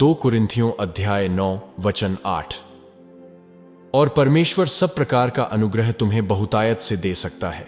2 कुरिन्थियों अध्याय 9 वचन 8। और परमेश्वर सब प्रकार का अनुग्रह तुम्हें बहुतायत से दे सकता है,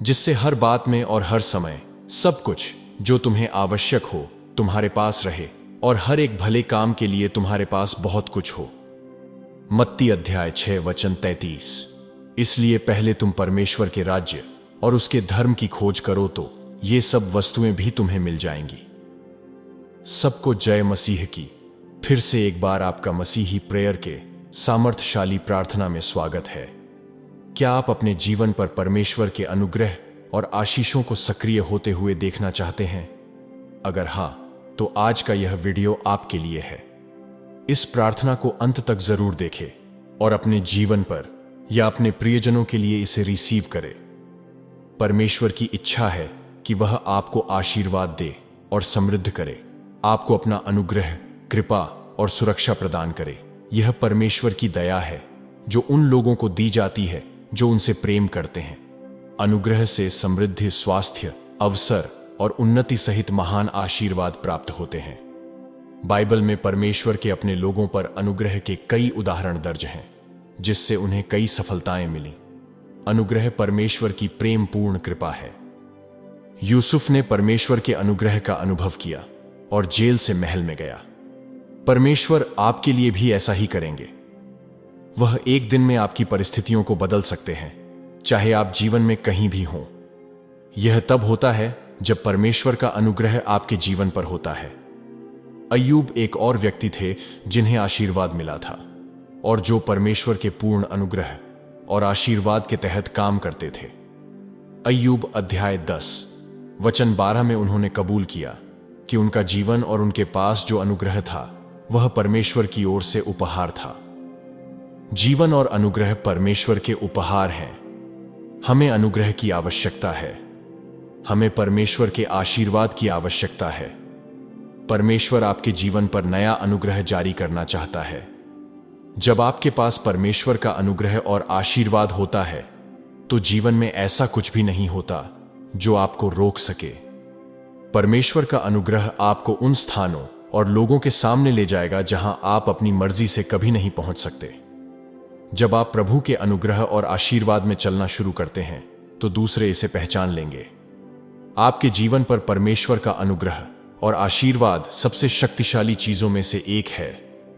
जिससे हर बात में और हर समय सब कुछ जो तुम्हें आवश्यक हो तुम्हारे पास रहे, और हर एक भले काम के लिए तुम्हारे पास बहुत कुछ हो। मत्ती अध्याय 6 वचन 33। इसलिए पहले तुम परमेश्वर के राज्य और उसके धर्म की खोज करो, तो ये सब वस्तुएं भी तुम्हें मिल जाएंगी। सबको जय मसीह की। फिर से एक बार आपका मसीही प्रेयर के सामर्थ्यशाली प्रार्थना में स्वागत है। क्या आप अपने जीवन पर परमेश्वर के अनुग्रह और आशीषों को सक्रिय होते हुए देखना चाहते हैं? अगर हां, तो आज का यह वीडियो आपके लिए है। इस प्रार्थना को अंत तक जरूर देखें और अपने जीवन पर या अपने प्रियजनों के लिए इसे रिसीव करें। परमेश्वर की इच्छा है कि वह आपको आशीर्वाद दे और समृद्ध करे, आपको अपना अनुग्रह, कृपा और सुरक्षा प्रदान करे। यह परमेश्वर की दया है जो उन लोगों को दी जाती है जो उनसे प्रेम करते हैं। अनुग्रह से समृद्धि, स्वास्थ्य, अवसर और उन्नति सहित महान आशीर्वाद प्राप्त होते हैं। बाइबल में परमेश्वर के अपने लोगों पर अनुग्रह के कई उदाहरण दर्ज हैं, जिससे उन्हें कई सफलताएं मिली। अनुग्रह परमेश्वर की प्रेमपूर्ण कृपा है। यूसुफ ने परमेश्वर के अनुग्रह का अनुभव किया और जेल से महल में गया। परमेश्वर आपके लिए भी ऐसा ही करेंगे। वह एक दिन में आपकी परिस्थितियों को बदल सकते हैं, चाहे आप जीवन में कहीं भी हों। यह तब होता है जब परमेश्वर का अनुग्रह आपके जीवन पर होता है। अय्यूब एक और व्यक्ति थे जिन्हें आशीर्वाद मिला था, और जो परमेश्वर के पूर्ण अनुग्रह और आशीर्वाद के तहत काम करते थे। अय्यूब अध्याय 10 वचन 12 में उन्होंने कबूल किया कि उनका जीवन और उनके पास जो अनुग्रह था वह परमेश्वर की ओर से उपहार था। जीवन और अनुग्रह परमेश्वर के उपहार हैं। हमें अनुग्रह की आवश्यकता है। हमें परमेश्वर के आशीर्वाद की आवश्यकता है। परमेश्वर आपके जीवन पर नया अनुग्रह जारी करना चाहता है। जब आपके पास परमेश्वर का अनुग्रह और आशीर्वाद होता है, तो जीवन में ऐसा कुछ भी नहीं होता जो आपको रोक सके। परमेश्वर का अनुग्रह आपको उन स्थानों और लोगों के सामने ले जाएगा जहां आप अपनी मर्जी से कभी नहीं पहुंच सकते। जब आप प्रभु के अनुग्रह और आशीर्वाद में चलना शुरू करते हैं, तो दूसरे इसे पहचान लेंगे। आपके जीवन पर परमेश्वर का अनुग्रह और आशीर्वाद सबसे शक्तिशाली चीजों में से एक है,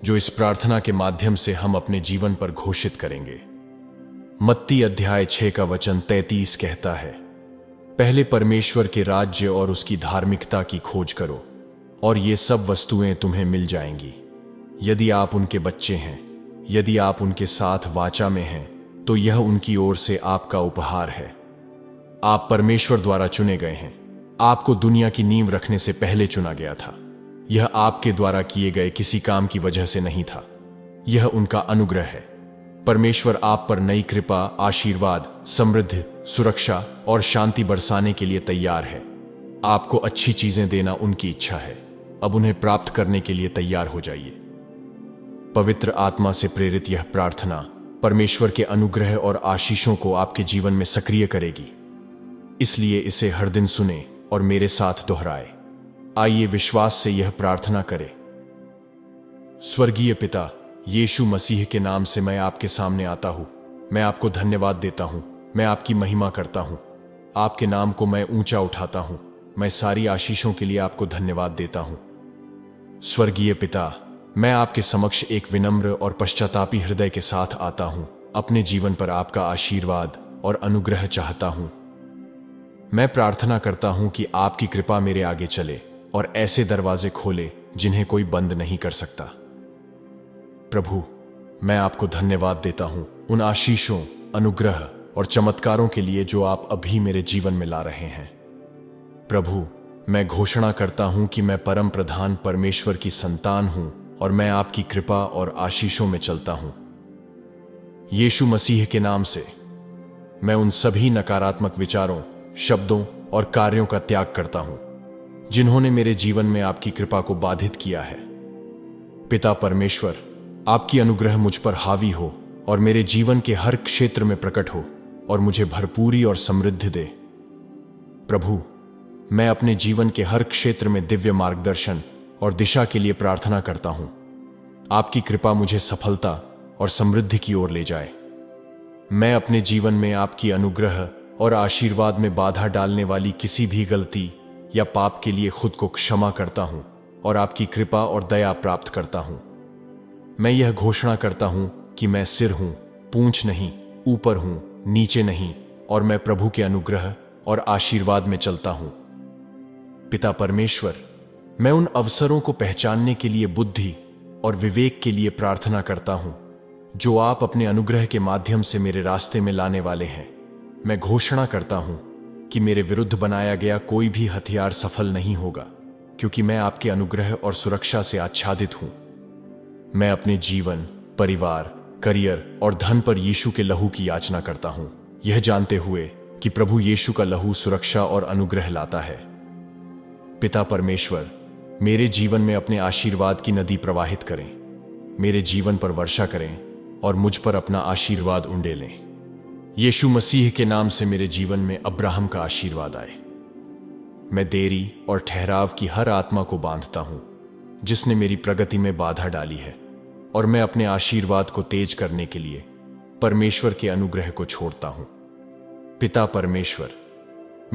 जो इस प्रार्थना के माध्यम से हम अपने जीवन पर घोषित करेंगे। मत्ती अध्याय 6 का वचन 33 कहता है, पहले परमेश्वर के राज्य और उसकी धार्मिकता की खोज करो, और ये सब वस्तुएं तुम्हें मिल जाएंगी। यदि आप उनके बच्चे हैं, यदि आप उनके साथ वाचा में हैं, तो यह उनकी ओर से आपका उपहार है। आप परमेश्वर द्वारा चुने गए हैं। आपको दुनिया की नींव रखने से पहले चुना गया था। यह आपके द्वारा किए गए किसी काम की वजह से नहीं था। यह उनका अनुग्रह है। परमेश्वर आप पर नई कृपा, आशीर्वाद, समृद्धि, सुरक्षा और शांति बरसाने के लिए तैयार है। आपको अच्छी चीजें देना उनकी इच्छा है। अब उन्हें प्राप्त करने के लिए तैयार हो जाइए। पवित्र आत्मा से प्रेरित यह प्रार्थना परमेश्वर के अनुग्रह और आशीषों को आपके जीवन में सक्रिय करेगी। इसलिए इसे हर दिन सुने और मेरे साथ दोहराए। आइए विश्वास से यह प्रार्थना करें। स्वर्गीय पिता, यीशु मसीह के नाम से मैं आपके सामने आता हूं। मैं आपको धन्यवाद देता हूं। मैं आपकी महिमा करता हूं। आपके नाम को मैं ऊंचा उठाता हूं। मैं सारी आशीषों के लिए आपको धन्यवाद देता हूं। स्वर्गीय पिता, मैं आपके समक्ष एक विनम्र और पश्चातापी हृदय के साथ आता हूं। अपने जीवन पर आपका आशीर्वाद और अनुग्रह चाहता हूं। मैं प्रार्थना करता हूं कि आपकी कृपा मेरे आगे चले और ऐसे दरवाजे खोले जिन्हें कोई बंद नहीं कर सकता। प्रभु, मैं आपको धन्यवाद देता हूं उन आशीषों, अनुग्रह और चमत्कारों के लिए जो आप अभी मेरे जीवन में ला रहे हैं। प्रभु, मैं घोषणा करता हूं कि मैं परम प्रधान परमेश्वर की संतान हूं और मैं आपकी कृपा और आशीषों में चलता हूं। यीशु मसीह के नाम से मैं उन सभी नकारात्मक विचारों, शब्दों और कार्यों का त्याग करता हूं जिन्होंने मेरे जीवन में आपकी कृपा को बाधित किया है। पिता परमेश्वर, आपकी अनुग्रह मुझ पर हावी हो और मेरे जीवन के हर क्षेत्र में प्रकट हो और मुझे भरपूरी और समृद्धि दे। प्रभु, मैं अपने जीवन के हर क्षेत्र में दिव्य मार्गदर्शन और दिशा के लिए प्रार्थना करता हूं। आपकी कृपा मुझे सफलता और समृद्धि की ओर ले जाए। मैं अपने जीवन में आपकी अनुग्रह और आशीर्वाद में बाधा डालने वाली किसी भी गलती या पाप के लिए खुद को क्षमा करता हूं और आपकी कृपा और दया प्राप्त करता हूं। मैं यह घोषणा करता हूं कि मैं सिर हूं, पूंछ नहीं, ऊपर हूं, नीचे नहीं, और मैं प्रभु के अनुग्रह और आशीर्वाद में चलता हूं। पिता परमेश्वर, मैं उन अवसरों को पहचानने के लिए बुद्धि और विवेक के लिए प्रार्थना करता हूं जो आप अपने अनुग्रह के माध्यम से मेरे रास्ते में लाने वाले हैं। मैं घोषणा करता हूं कि मेरे विरुद्ध बनाया गया कोई भी हथियार सफल नहीं होगा, क्योंकि मैं आपके अनुग्रह और सुरक्षा से आच्छादित हूं। मैं अपने जीवन, परिवार, करियर और धन पर यीशु के लहू की याचना करता हूं, यह जानते हुए कि प्रभु यीशु का लहू सुरक्षा और अनुग्रह लाता है। पिता परमेश्वर, मेरे जीवन में अपने आशीर्वाद की नदी प्रवाहित करें, मेरे जीवन पर वर्षा करें और मुझ पर अपना आशीर्वाद उंडेलें। यीशु मसीह के नाम से मेरे जीवन में अब्राहम का आशीर्वाद आए। मैं देरी और ठहराव की हर आत्मा को बांधता हूं जिसने मेरी प्रगति में बाधा डाली है, और मैं अपने आशीर्वाद को तेज करने के लिए परमेश्वर के अनुग्रह को छोड़ता हूं। पिता परमेश्वर,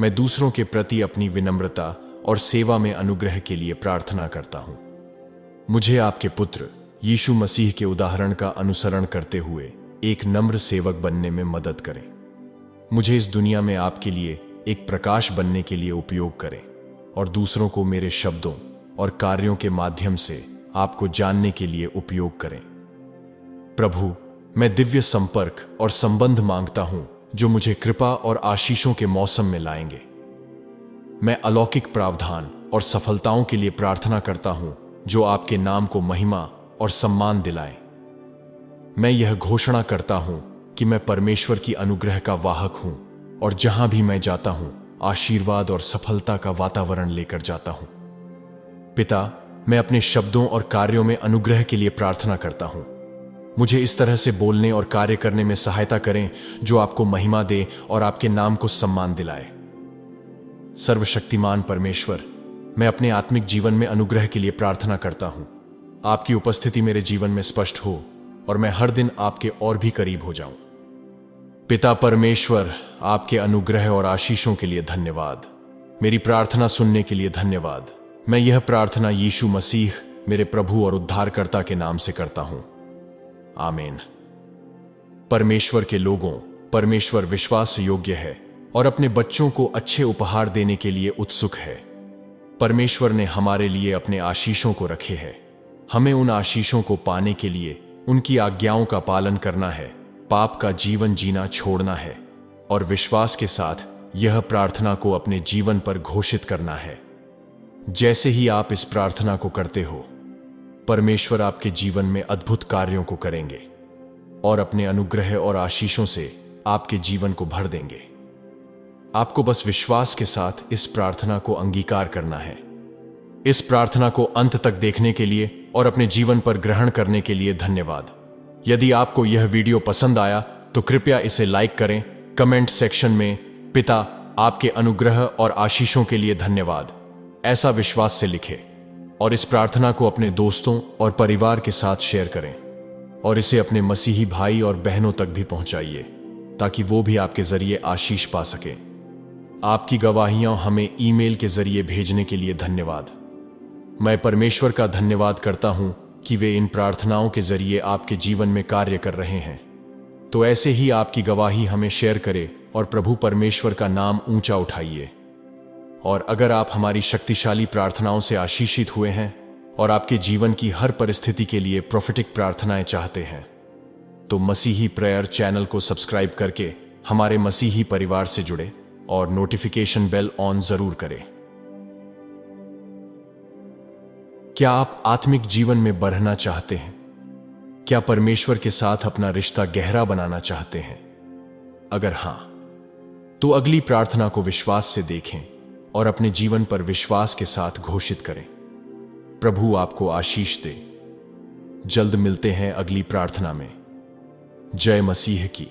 मैं दूसरों के प्रति अपनी विनम्रता और सेवा में अनुग्रह के लिए प्रार्थना करता हूं। मुझे आपके पुत्र यीशु मसीह के उदाहरण का अनुसरण करते हुए एक नम्र सेवक बनने में मदद करें। मुझे इस दुनिया में आपके लिए एक प्रकाश बनने के लिए उपयोग करें और दूसरों को मेरे शब्दों और कार्यों के माध्यम से आपको जानने के लिए उपयोग करें। प्रभु, मैं दिव्य संपर्क और संबंध मांगता हूं जो मुझे कृपा और आशीषों के मौसम में लाएंगे। मैं अलौकिक प्रावधान और सफलताओं के लिए प्रार्थना करता हूं जो आपके नाम को महिमा और सम्मान दिलाएं। मैं यह घोषणा करता हूं कि मैं परमेश्वर की अनुग्रह का वाहक हूं और जहां भी मैं जाता हूं आशीर्वाद और सफलता का वातावरण लेकर जाता हूं। पिता, मैं अपने शब्दों और कार्यों में अनुग्रह के लिए प्रार्थना करता हूं। मुझे इस तरह से बोलने और कार्य करने में सहायता करें जो आपको महिमा दे और आपके नाम को सम्मान दिलाए। सर्वशक्तिमान परमेश्वर, मैं अपने आत्मिक जीवन में अनुग्रह के लिए प्रार्थना करता हूं। आपकी उपस्थिति मेरे जीवन में स्पष्ट हो और मैं हर दिन आपके और भी करीब हो जाऊं। पिता परमेश्वर, आपके अनुग्रह और आशीषों के लिए धन्यवाद। मेरी प्रार्थना सुनने के लिए धन्यवाद। मैं यह प्रार्थना यीशु मसीह, मेरे प्रभु और उद्धारकर्ता के नाम से करता हूं। आमीन। परमेश्वर के लोगों, परमेश्वर विश्वास योग्य है और अपने बच्चों को अच्छे उपहार देने के लिए उत्सुक है। परमेश्वर ने हमारे लिए अपने आशीषों को रखे हैं। हमें उन आशीषों को पाने के लिए उनकी आज्ञाओं का पालन करना है, पाप का जीवन जीना छोड़ना है और विश्वास के साथ यह प्रार्थना को अपने जीवन पर घोषित करना है। जैसे ही आप इस प्रार्थना को करते हो, परमेश्वर आपके जीवन में अद्भुत कार्यों को करेंगे और अपने अनुग्रह और आशीषों से आपके जीवन को भर देंगे। आपको बस विश्वास के साथ इस प्रार्थना को अंगीकार करना है। इस प्रार्थना को अंत तक देखने के लिए और अपने जीवन पर ग्रहण करने के लिए धन्यवाद। यदि आपको यह वीडियो पसंद आया तो कृपया इसे लाइक करें। कमेंट सेक्शन में पिता, आपके अनुग्रह और आशीषों के लिए धन्यवाद ऐसा विश्वास से लिखें और इस प्रार्थना को अपने दोस्तों और परिवार के साथ शेयर करें और इसे अपने मसीही भाई और बहनों तक भी पहुंचाइए ताकि वो भी आपके जरिए आशीष पा सकें। आपकी गवाहियां हमें ईमेल के जरिए भेजने के लिए धन्यवाद। मैं परमेश्वर का धन्यवाद करता हूं कि वे इन प्रार्थनाओं के जरिए आपके जीवन में कार्य कर रहे हैं। तो ऐसे ही आपकी गवाही हमें शेयर करें और प्रभु परमेश्वर का नाम ऊंचा उठाइए। और अगर आप हमारी शक्तिशाली प्रार्थनाओं से आशीषित हुए हैं और आपके जीवन की हर परिस्थिति के लिए प्रोफेटिक प्रार्थनाएं चाहते हैं, तो मसीही प्रेयर चैनल को सब्सक्राइब करके हमारे मसीही परिवार से जुड़े और नोटिफिकेशन बेल ऑन जरूर करें। क्या आप आत्मिक जीवन में बढ़ना चाहते हैं? क्या परमेश्वर के साथ अपना रिश्ता गहरा बनाना चाहते हैं? अगर हां, तो अगली प्रार्थना को विश्वास से देखें और अपने जीवन पर विश्वास के साथ घोषित करें। प्रभु आपको आशीष दे। जल्द मिलते हैं अगली प्रार्थना में। जय मसीह की।